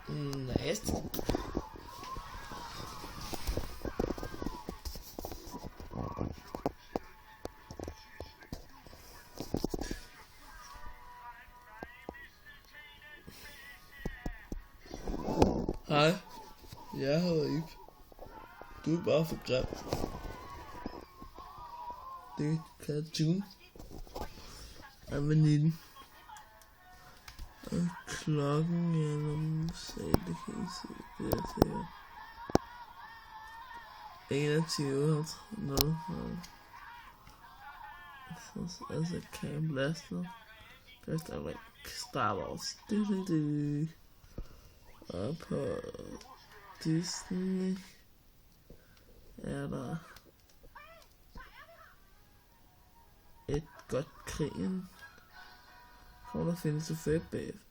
Næste. Hej, jeg hedder Ip. Du er bare for grim. Det kan June af veninden. Og klokken er, når man sagde, det kan I se, det er sikkert 21:00. Altså Camp Blaster. Best of Star Wars. Og på Disney er der et godt krigen. Kommer der findes så fedt bagefter.